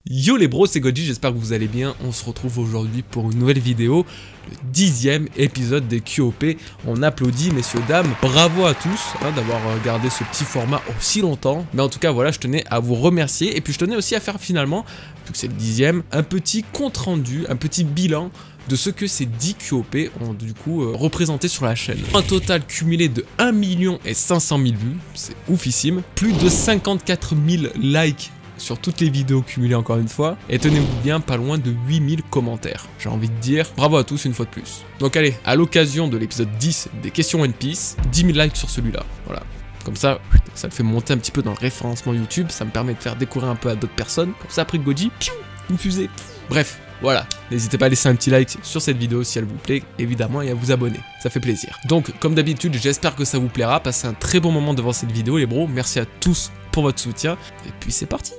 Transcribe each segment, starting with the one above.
Yo les bros, c'est Goji, j'espère que vous allez bien. On se retrouve aujourd'hui pour une nouvelle vidéo, le 10e épisode des QOP. On applaudit messieurs dames, bravo à tous d'avoir gardé ce petit format aussi longtemps. Mais en tout cas voilà, je tenais à vous remercier et puis je tenais aussi à faire finalement, vu que c'est le 10e, un petit compte rendu, un petit bilan de ce que ces 10 QOP ont du coup représenté sur la chaîne. Un total cumulé de 1 500 000 vues, c'est oufissime. Plus de 54 000 likes sur toutes les vidéos cumulées encore une fois, et tenez-vous bien, pas loin de 8000 commentaires. J'ai envie de dire bravo à tous une fois de plus. Donc allez, à l'occasion de l'épisode 10 des questions One Piece, 10 000 likes sur celui-là, voilà. Comme ça le fait monter un petit peu dans le référencement YouTube, ça me permet de faire découvrir un peu à d'autres personnes, comme ça après Goji, une fusée. Bref, voilà, n'hésitez pas à laisser un petit like sur cette vidéo si elle vous plaît, évidemment, et à vous abonner, ça fait plaisir. Donc, comme d'habitude, j'espère que ça vous plaira, passez un très bon moment devant cette vidéo les bros, merci à tous pour votre soutien, et puis c'est parti.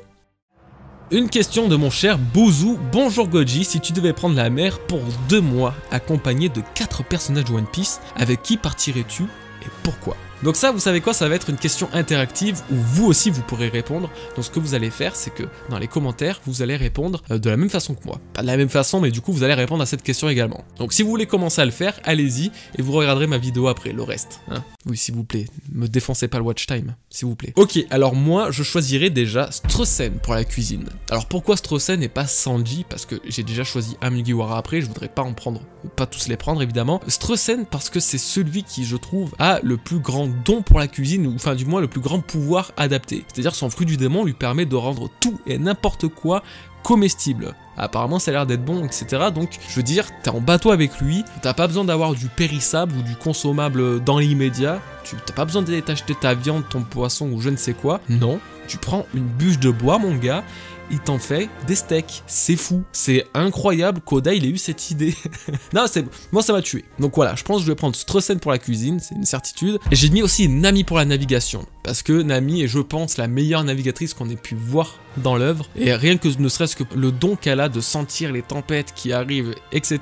Une question de mon cher Bouzou. Bonjour Goji, si tu devais prendre la mer pour 2 mois, accompagné de 4 personnages de One Piece, avec qui partirais-tu et pourquoi? Donc ça, vous savez quoi, ça va être une question interactive où vous aussi vous pourrez répondre. Donc ce que vous allez faire, c'est que dans les commentaires, vous allez répondre de la même façon que moi. Pas de la même façon, mais du coup vous allez répondre à cette question également. Donc si vous voulez commencer à le faire, allez-y et vous regarderez ma vidéo après, le reste. Hein, oui, s'il vous plaît, me défoncez pas le watch time, s'il vous plaît. Ok, alors moi, je choisirais déjà Strossen pour la cuisine. Alors pourquoi Strossen et pas Sanji? Parce que j'ai déjà choisi un Mugiwara après, je voudrais pas en prendre, pas tous les prendre évidemment. Strossen parce que c'est celui qui, je trouve, a le plus grand don pour la cuisine, ou enfin du moins le plus grand pouvoir adapté. C'est-à-dire son fruit du démon lui permet de rendre tout et n'importe quoi comestible. Apparemment ça a l'air d'être bon, etc. Donc je veux dire, t'es en bateau avec lui, t'as pas besoin d'avoir du périssable ou du consommable dans l'immédiat, t'as pas besoin d'aller t'acheter ta viande, ton poisson ou je ne sais quoi. Non, tu prends une bûche de bois mon gars, il t'en fait des steaks, c'est fou, c'est incroyable qu'Oda il ait eu cette idée. Non, moi ça m'a tué. Donc voilà, je pense que je vais prendre Strossen pour la cuisine, c'est une certitude. Et j'ai mis aussi Nami pour la navigation, parce que Nami est je pense la meilleure navigatrice qu'on ait pu voir dans l'œuvre, et rien que ne serait-ce que le don qu'elle a de sentir les tempêtes qui arrivent, etc.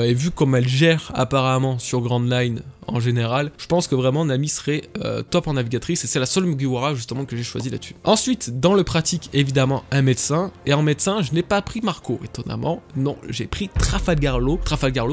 Et vu comme elle gère apparemment sur Grand Line en général, je pense que vraiment Nami serait top en navigatrice, et c'est la seule Mugiwara justement que j'ai choisi là-dessus. Ensuite, dans le pratique, évidemment, un médecin, et en médecin, je n'ai pas pris Marco, étonnamment, non, j'ai pris Trafalgar Law,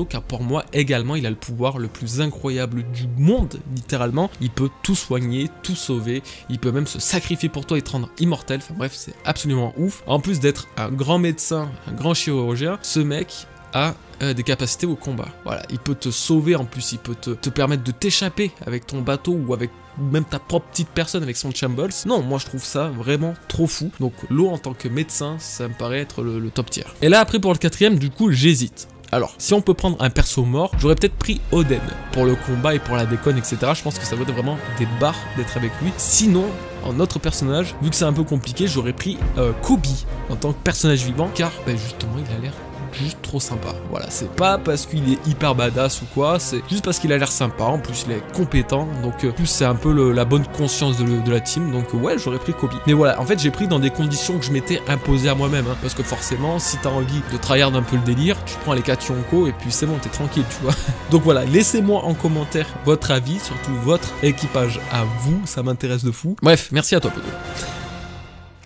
car pour moi également, il a le pouvoir le plus incroyable du monde, littéralement, il peut tout soigner, tout sauver, il peut même se sacrifier pour toi et te rendre immortel, enfin bref, c'est absolument ouf. En plus d'être un grand médecin, un grand chirurgien, ce mec a des capacités au combat. Voilà, il peut te sauver en plus, il peut te permettre de t'échapper avec ton bateau ou avec même ta propre petite personne avec son Shambles. Non, moi je trouve ça vraiment trop fou. Donc l'eau en tant que médecin, ça me paraît être le top tier. Et là après pour le 4ème, du coup j'hésite. Alors, si on peut prendre un perso mort, j'aurais peut-être pris Oden pour le combat et pour la déconne, etc. Je pense que ça vaut vraiment des barres d'être avec lui. Sinon, en autre personnage, vu que c'est un peu compliqué, j'aurais pris Kobe en tant que personnage vivant, car justement, il a l'air juste trop sympa. Voilà, c'est pas parce qu'il est hyper badass ou quoi, c'est juste parce qu'il a l'air sympa, en plus il est compétent, donc plus c'est un peu la bonne conscience de la team, donc ouais, j'aurais pris Kobe. Mais voilà, en fait j'ai pris dans des conditions que je m'étais imposé à moi-même, hein, parce que forcément, si t'as envie de tryhard un peu le délire, tu prends les 4 Yonko et puis c'est bon, t'es tranquille, tu vois. Donc voilà, laissez-moi en commentaire votre avis, surtout votre équipage à vous, ça m'intéresse de fou. Bref, merci à toi, poteau.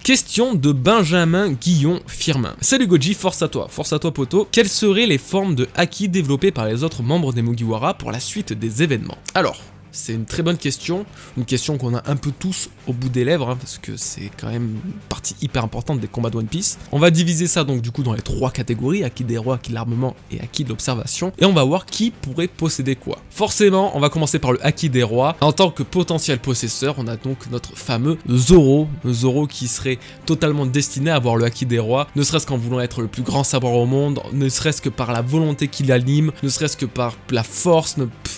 Question de Benjamin Guillon Firmin. Salut Goji, force à toi poto. Quelles seraient les formes de haki développées par les autres membres des Mugiwara pour la suite des événements? Alors, c'est une très bonne question, une question qu'on a un peu tous au bout des lèvres, hein, parce que c'est quand même une partie hyper importante des combats de One Piece. On va diviser ça donc du coup dans les 3 catégories, haki des rois, haki de l'armement et haki de l'observation, et on va voir qui pourrait posséder quoi. Forcément, on va commencer par le haki des rois. En tant que potentiel possesseur, on a donc notre fameux Zoro, qui serait totalement destiné à avoir le haki des rois, ne serait-ce qu'en voulant être le plus grand sabre au monde, ne serait-ce que par la volonté qui l'anime, ne serait-ce que par la force,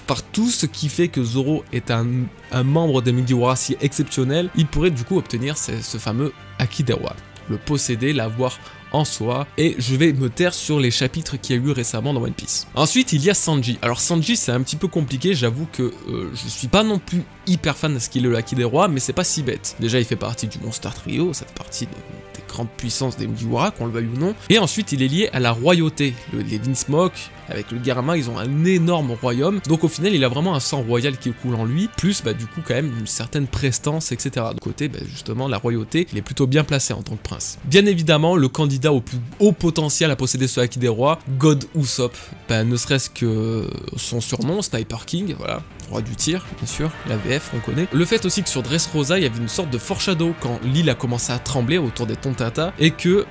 par tout ce qui fait que Zoro est un membre des Mugiwara si exceptionnel, il pourrait du coup obtenir ce fameux haki des rois, le posséder, l'avoir en soi, et je vais me taire sur les chapitres qu'il y a eu récemment dans One Piece. Ensuite il y a Sanji. Alors Sanji c'est un petit peu compliqué, j'avoue que je suis pas non plus hyper fan de ce qu'il est le haki des rois, mais c'est pas si bête. Déjà il fait partie du Monster Trio, ça fait partie des grandes puissances des Mugiwara, qu'on le veuille ou non, et ensuite il est lié à la royauté, les Vinsmoke, avec le Garama, ils ont un énorme royaume, donc au final il a vraiment un sang royal qui coule en lui, plus du coup quand même une certaine prestance, etc. De côté, justement, la royauté, il est plutôt bien placé en tant que prince. Bien évidemment, le candidat au plus haut potentiel à posséder ce Haki des rois, God Usopp, ne serait-ce que son surnom, Sniper King, voilà, roi du tir, bien sûr, la VF, on connaît. Le fait aussi que sur Dressrosa, il y avait une sorte de foreshadow quand l'île a commencé à trembler autour des Tontatas, et que,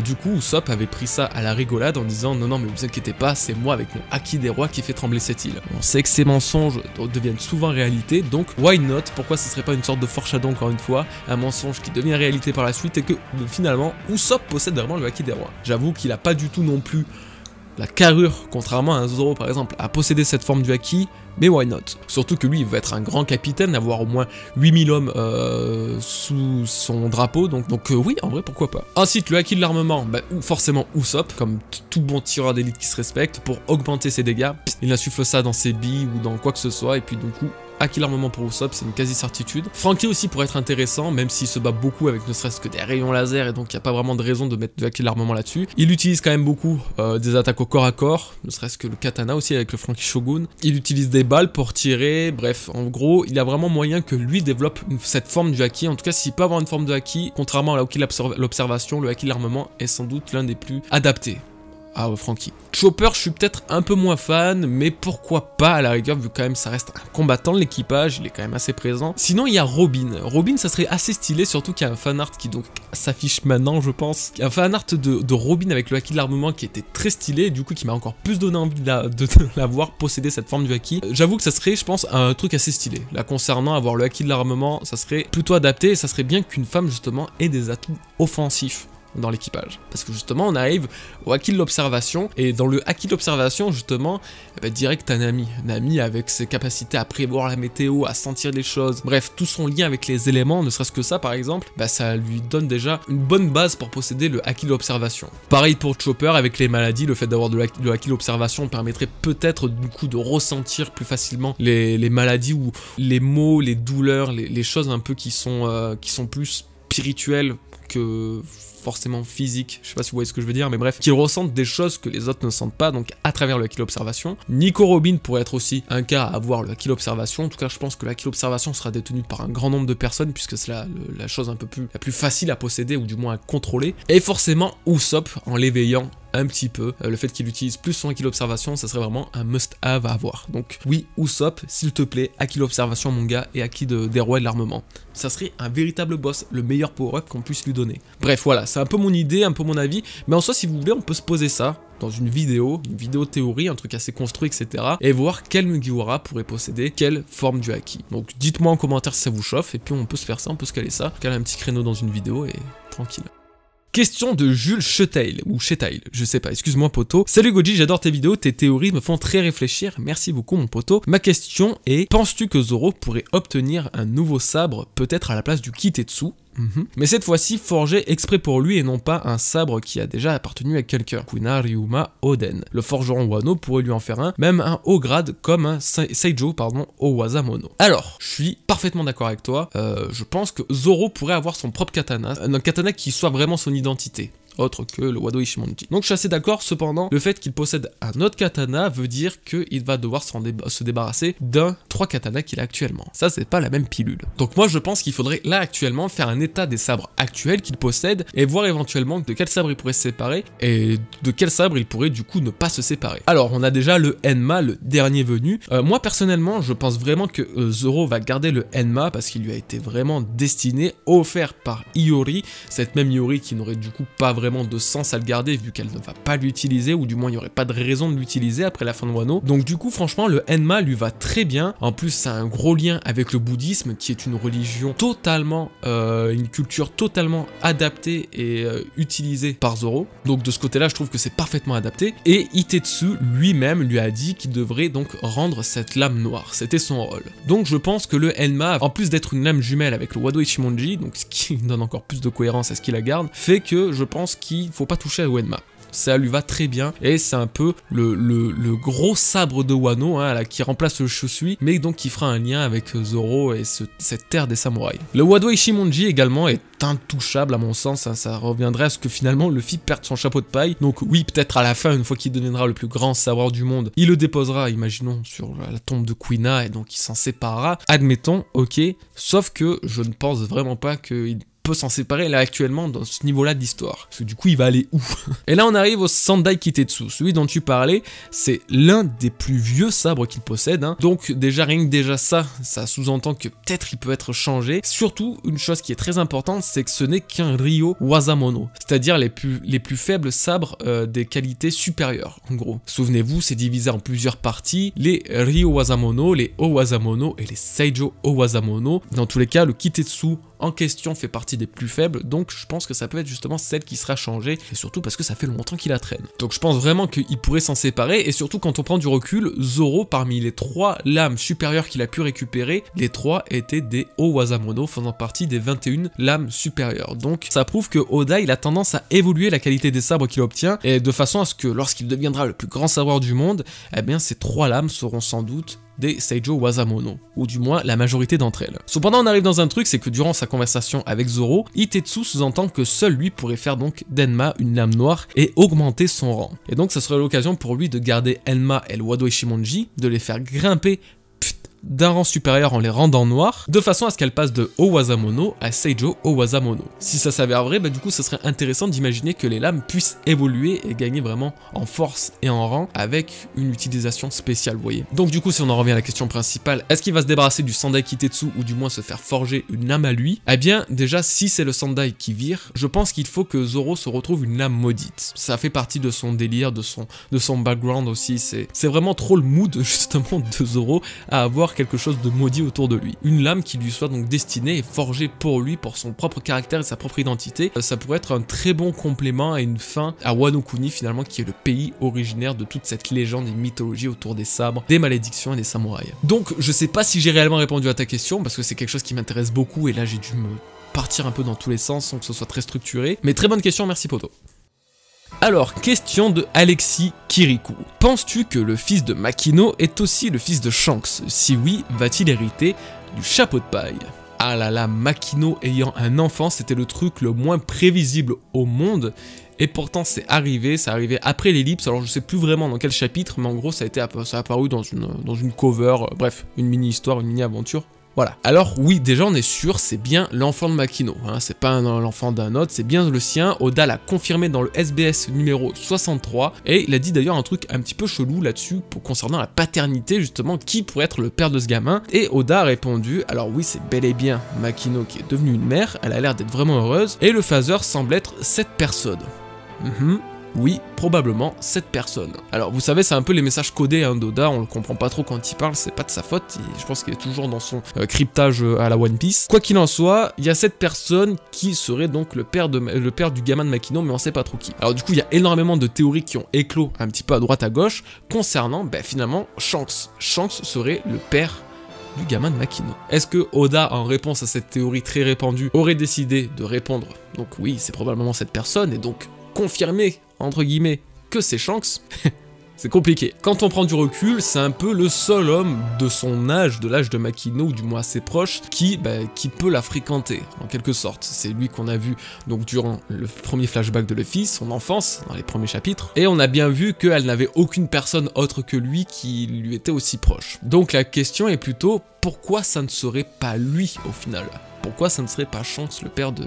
du coup, Usopp avait pris ça à la rigolade en disant non, mais vous inquiétez pas, c'est moi avec mon Haki des rois qui fait trembler cette île. On sait que ces mensonges deviennent souvent réalité, donc why not? Pourquoi ce serait pas une sorte de foreshadow encore une fois, un mensonge qui devient réalité par la suite, et que finalement, Usopp possède vraiment le Haki des rois. J'avoue qu'il a pas du tout non plus la carrure, contrairement à un Zoro par exemple, à posséder cette forme du Haki, mais why not? Surtout que lui, il veut être un grand capitaine, avoir au moins 8000 hommes sous son drapeau, donc oui, en vrai, pourquoi pas. Ensuite, le Haki de l'armement, forcément Usopp, comme tout bon tireur d'élite qui se respecte, pour augmenter ses dégâts, il insuffle ça dans ses billes ou dans quoi que ce soit, et puis du coup, Haki l'armement pour Usopp, c'est une quasi-certitude. Franky aussi pourrait être intéressant, même s'il se bat beaucoup avec ne serait-ce que des rayons laser, et donc il n'y a pas vraiment de raison de mettre de Haki l'armement là-dessus. Il utilise quand même beaucoup des attaques au corps à corps, ne serait-ce que le katana aussi avec le Franky Shogun. Il utilise des balles pour tirer, bref, en gros, il a vraiment moyen que lui développe cette forme du Haki. En tout cas, s'il peut avoir une forme de Haki, contrairement à la Haki l'observation, le Haki l'armement est sans doute l'un des plus adaptés. Ah ouais, Franky. Chopper, je suis peut-être un peu moins fan, mais pourquoi pas à la rigueur, vu quand même ça reste un combattant de l'équipage, il est quand même assez présent. Sinon, il y a Robin. Robin, ça serait assez stylé, surtout qu'il y a un fanart qui donc s'affiche maintenant, je pense. Un fanart de Robin avec le Haki de l'armement qui était très stylé, et du coup qui m'a encore plus donné envie de la voir posséder cette forme du Haki. J'avoue que ça serait, je pense, un truc assez stylé. Là, concernant avoir le Haki de l'armement, ça serait plutôt adapté, et ça serait bien qu'une femme, justement, ait des atouts offensifs dans l'équipage. Parce que justement, on arrive au Haki de l'observation, et dans le Haki de l'observation, justement, direct t'as Nami avec ses capacités à prévoir la météo, à sentir les choses, bref, tout son lien avec les éléments, ne serait-ce que ça par exemple, ça lui donne déjà une bonne base pour posséder le Haki de l'observation. Pareil pour Chopper avec les maladies, le fait d'avoir le Haki de l'observation permettrait peut-être du coup de ressentir plus facilement les maladies ou les maux, les douleurs, les choses un peu qui sont plus spirituelles que forcément physique, je sais pas si vous voyez ce que je veux dire, mais bref, qu'ils ressentent des choses que les autres ne sentent pas, donc à travers le Haki l'observation. Nico Robin pourrait être aussi un cas à avoir le Haki l'observation, en tout cas je pense que le Haki l'observation sera détenu par un grand nombre de personnes, puisque c'est la chose un peu la plus facile à posséder, ou du moins à contrôler, et forcément Usopp en l'éveillant un petit peu, le fait qu'il utilise plus son Haki l'observation, ça serait vraiment un must-have à avoir. Donc oui, Usopp, s'il te plaît, Haki l'observation mon gars, et Haki des rois et de l'armement. Ça serait un véritable boss, le meilleur power-up qu'on puisse lui donner. Bref, voilà, c'est un peu mon idée, un peu mon avis, mais en soi, si vous voulez, on peut se poser ça dans une vidéo théorie, un truc assez construit, etc. et voir quel Mugiwara pourrait posséder quelle forme du Haki. Donc dites-moi en commentaire si ça vous chauffe, et puis on peut se faire ça, on peut se caler ça, caler un petit créneau dans une vidéo, et tranquille. Question de Jules Chetail, ou Chetail, je sais pas, excuse-moi poto. Salut Goji, j'adore tes vidéos, tes théories me font très réfléchir, merci beaucoup mon poto. Ma question est, penses-tu que Zoro pourrait obtenir un nouveau sabre, peut-être à la place du Kitetsu? Mais cette fois-ci forgé exprès pour lui et non pas un sabre qui a déjà appartenu à quelqu'un. Kuna Ryuma Oden. Le forgeron Wano pourrait lui en faire un, même un haut grade comme un Seijo, Owazamono. Alors, je suis parfaitement d'accord avec toi, je pense que Zoro pourrait avoir son propre katana, un katana qui soit vraiment son identité, autre que le Wado Ichimonji. Donc je suis assez d'accord, cependant, le fait qu'il possède un autre katana veut dire qu'il va devoir se débarrasser d'un 3 katanas qu'il a actuellement. Ça, c'est pas la même pilule. Donc moi, je pense qu'il faudrait, là, actuellement, faire un état des sabres actuels qu'il possède et voir éventuellement de quel sabre il pourrait se séparer et de quel sabre il pourrait, du coup, ne pas se séparer. Alors, on a déjà le Enma, le dernier venu. Moi, personnellement, je pense vraiment que Zoro va garder le Enma parce qu'il lui a été vraiment destiné, offert par Iori, cette même Iori qui n'aurait du coup pas vraiment de sens à le garder vu qu'elle ne va pas l'utiliser, ou du moins il n'y aurait pas de raison de l'utiliser après la fin de Wano. Donc du coup franchement le Enma lui va très bien, en plus ça a un gros lien avec le bouddhisme qui est une religion totalement, une culture totalement adaptée et utilisée par Zoro, donc de ce côté là je trouve que c'est parfaitement adapté, et Itetsu lui-même lui a dit qu'il devrait donc rendre cette lame noire, c'était son rôle. Donc je pense que le Enma, en plus d'être une lame jumelle avec le Wado Ichimonji, donc ce qui donne encore plus de cohérence à ce qu'il la garde, fait que je pense qu'il faut pas toucher à Enma. ça lui va très bien, et c'est un peu le gros sabre de Wano, hein, là, qui remplace le Shusui, mais donc qui fera un lien avec Zoro et cette terre des samouraïs. Le Wado Ichimonji également est intouchable à mon sens, hein, ça reviendrait à ce que finalement Luffy perde son chapeau de paille, donc oui, peut-être à la fin, une fois qu'il deviendra le plus grand savoir du monde, il le déposera, imaginons, sur la tombe de Kuina, et donc il s'en séparera, admettons, ok, sauf que je ne pense vraiment pas qu'il peut s'en séparer là actuellement dans ce niveau-là de l'histoire. Parce que du coup, il va aller où? Et là, on arrive au Sandai Kitetsu. Celui dont tu parlais, c'est l'un des plus vieux sabres qu'il possède. Hein. Donc déjà, rien que déjà ça sous-entend que peut-être il peut être changé. Surtout, une chose qui est très importante, c'est que ce n'est qu'un Ryo Wazamono. C'est-à-dire les plus faibles sabres des qualités supérieures, en gros. Souvenez-vous, c'est divisé en plusieurs parties. Les Ryo Wazamono, les Owazamono et les Seijo Owazamono. Dans tous les cas, le Kitetsu en question fait partie des plus faibles, donc je pense que ça peut être justement celle qui sera changée, et surtout parce que ça fait longtemps qu'il la traîne. Donc je pense vraiment qu'il pourrait s'en séparer, et surtout quand on prend du recul, Zoro, parmi les 3 lames supérieures qu'il a pu récupérer, les 3 étaient des Owazamono, faisant partie des 21 lames supérieures. Donc ça prouve que Oda, il a tendance à évoluer la qualité des sabres qu'il obtient, et de façon à ce que lorsqu'il deviendra le plus grand savoir du monde, eh bien ces 3 lames seront sans doute des Seijo Wazamono, ou du moins la majorité d'entre elles. Cependant, on arrive dans un truc, c'est que durant sa conversation avec Zoro, Itetsu sous-entend que seul lui pourrait faire donc d'Enma une lame noire et augmenter son rang. Et donc ça serait l'occasion pour lui de garder Enma et le Wado Ichimonji, de les faire grimper d'un rang supérieur en les rendant noirs, de façon à ce qu'elles passent de Owazamono à Seijo Owazamono. Si ça s'avère vrai, bah du coup ça serait intéressant d'imaginer que les lames puissent évoluer et gagner vraiment en force et en rang avec une utilisation spéciale, vous voyez. Donc du coup, si on en revient à la question principale, est-ce qu'il va se débarrasser du Sandai Kitetsu ou du moins se faire forger une lame à lui? Eh bien déjà, si c'est le Sandai qui vire, je pense qu'il faut que Zoro se retrouve une lame maudite. Ça fait partie de son délire, de son background aussi, c'est vraiment trop le mood justement de Zoro à avoir quelque chose de maudit autour de lui. Une lame qui lui soit donc destinée et forgée pour lui, pour son propre caractère et sa propre identité. Ça pourrait être un très bon complément et une fin à Wano Kuni finalement, qui est le pays originaire de toute cette légende et mythologie autour des sabres, des malédictions et des samouraïs. Donc je sais pas si j'ai réellement répondu à ta question, parce que c'est quelque chose qui m'intéresse beaucoup et là j'ai dû me partir un peu dans tous les sens sans que ce soit très structuré. Mais très bonne question, merci poto. Alors, question de Alexis Kirikou. Penses-tu que le fils de Makino est aussi le fils de Shanks? Si oui, va-t-il hériter du chapeau de paille? Ah là là, Makino ayant un enfant, c'était le truc le moins prévisible au monde. Et pourtant c'est arrivé après l'ellipse, alors je sais plus vraiment dans quel chapitre, mais en gros ça a apparu dans une cover, bref, une mini-histoire, une mini-aventure. Voilà. Alors oui, déjà on est sûr, c'est bien l'enfant de Makino, hein, c'est pas l'enfant d'un autre, c'est bien le sien. Oda l'a confirmé dans le SBS numéro 63, et il a dit d'ailleurs un truc un petit peu chelou là-dessus, concernant la paternité justement, qui pourrait être le père de ce gamin, et Oda a répondu, alors oui c'est bel et bien Makino qui est devenue une mère, elle a l'air d'être vraiment heureuse, et le phaser semble être cette personne. Oui, probablement cette personne. Alors vous savez, c'est un peu les messages codés hein, d'Oda, on le comprend pas trop quand il parle, c'est pas de sa faute, je pense qu'il est toujours dans son cryptage à la One Piece. Quoi qu'il en soit, il y a cette personne qui serait donc le père du gamin de Makino, mais on sait pas trop qui. Alors du coup, il y a énormément de théories qui ont éclos un petit peu à droite à gauche, concernant finalement Shanks. Shanks serait le père du gamin de Makino. Est-ce que Oda, en réponse à cette théorie très répandue, aurait décidé de répondre, donc oui, c'est probablement cette personne, et donc confirmer entre guillemets, que c'est Shanks? C'est compliqué. Quand on prend du recul, c'est un peu le seul homme de son âge, de l'âge de Makino, ou du moins assez proche, qui peut la fréquenter, en quelque sorte. C'est lui qu'on a vu donc durant le premier flashback de Luffy, son enfance, dans les premiers chapitres, et on a bien vu qu'elle n'avait aucune personne autre que lui qui lui était aussi proche. Donc la question est plutôt, pourquoi ça ne serait pas lui au final? Pourquoi ça ne serait pas Shanks, le père de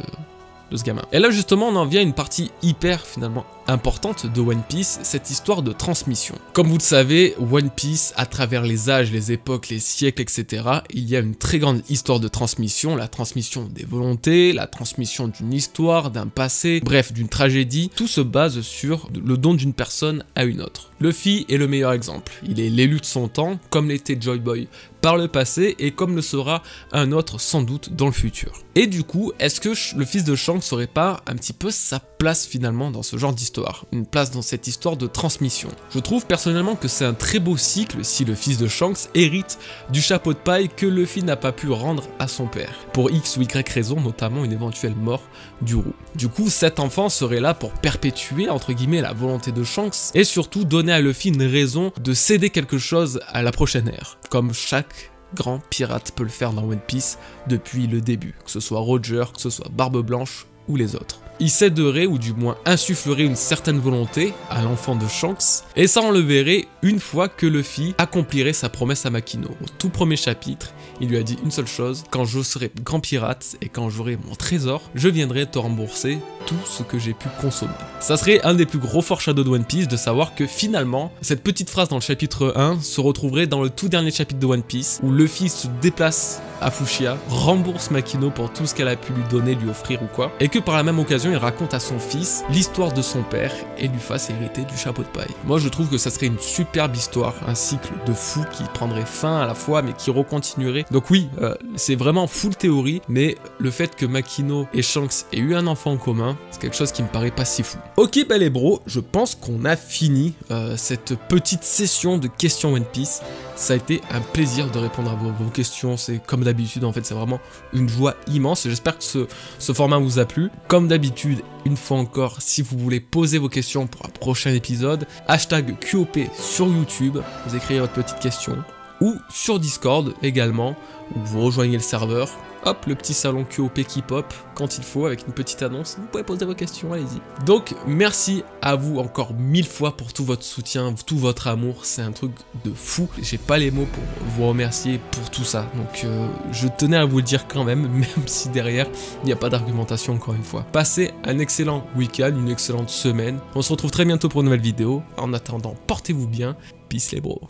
ce gamin? Et là justement on en vient à une partie hyper finalement importante de One Piece, cette histoire de transmission. Comme vous le savez, One Piece, à travers les âges, les époques, les siècles, etc., il y a une très grande histoire de transmission, la transmission des volontés, la transmission d'une histoire, d'un passé, bref, d'une tragédie. Tout se base sur le don d'une personne à une autre. Luffy est le meilleur exemple. Il est l'élu de son temps, comme l'était Joy Boy par le passé et comme le sera un autre sans doute dans le futur. Et du coup, est-ce que le fils de Shanks n'aurait pas un petit peu sa place finalement dans ce genre d'histoire, une place dans cette histoire de transmission? Je trouve personnellement que c'est un très beau cycle si le fils de Shanks hérite du chapeau de paille que Luffy n'a pas pu rendre à son père, pour X ou Y raison, notamment une éventuelle mort du roux. Du coup, cet enfant serait là pour perpétuer entre guillemets la volonté de Shanks et surtout donner à Luffy une raison de céder quelque chose à la prochaine ère, comme chaque grand pirate peut le faire dans One Piece depuis le début, que ce soit Roger, que ce soit Barbe Blanche ou les autres. Il céderait ou du moins insufflerait une certaine volonté à l'enfant de Shanks et ça on le verrait une fois que Luffy accomplirait sa promesse à Makino. Au tout premier chapitre, il lui a dit une seule chose: quand je serai grand pirate et quand j'aurai mon trésor, je viendrai te rembourser tout ce que j'ai pu consommer. Ça serait un des plus gros foreshadows de One Piece de savoir que finalement, cette petite phrase dans le chapitre 1 se retrouverait dans le tout dernier chapitre de One Piece où Luffy se déplace à Fushia, rembourse Makino pour tout ce qu'elle a pu lui donner, lui offrir ou quoi, et que par la même occasion il raconte à son fils l'histoire de son père et lui fasse hériter du chapeau de paille. Moi je trouve que ça serait une superbe histoire, un cycle de fou qui prendrait fin à la fois mais qui recontinuerait. Donc oui, c'est vraiment full théorie, mais le fait que Makino et Shanks aient eu un enfant en commun, c'est quelque chose qui me paraît pas si fou. Ok les bros, je pense qu'on a fini cette petite session de questions One Piece. Ça a été un plaisir de répondre à vos questions, c'est comme d'habitude en fait, c'est vraiment une joie immense et j'espère que ce format vous a plu. Comme d'habitude, une fois encore, si vous voulez poser vos questions pour un prochain épisode, hashtag QOP sur YouTube, vous écrivez votre petite question, ou sur Discord également, où vous rejoignez le serveur. Hop, le petit salon QOP qui pop quand il faut avec une petite annonce. Vous pouvez poser vos questions, allez-y. Donc, merci à vous encore 1000 fois pour tout votre soutien, tout votre amour. C'est un truc de fou. J'ai pas les mots pour vous remercier pour tout ça. Donc, je tenais à vous le dire quand même, même si derrière, il n'y a pas d'argumentation encore une fois. Passez un excellent week-end, une excellente semaine. On se retrouve très bientôt pour une nouvelle vidéo. En attendant, portez-vous bien. Peace les bros.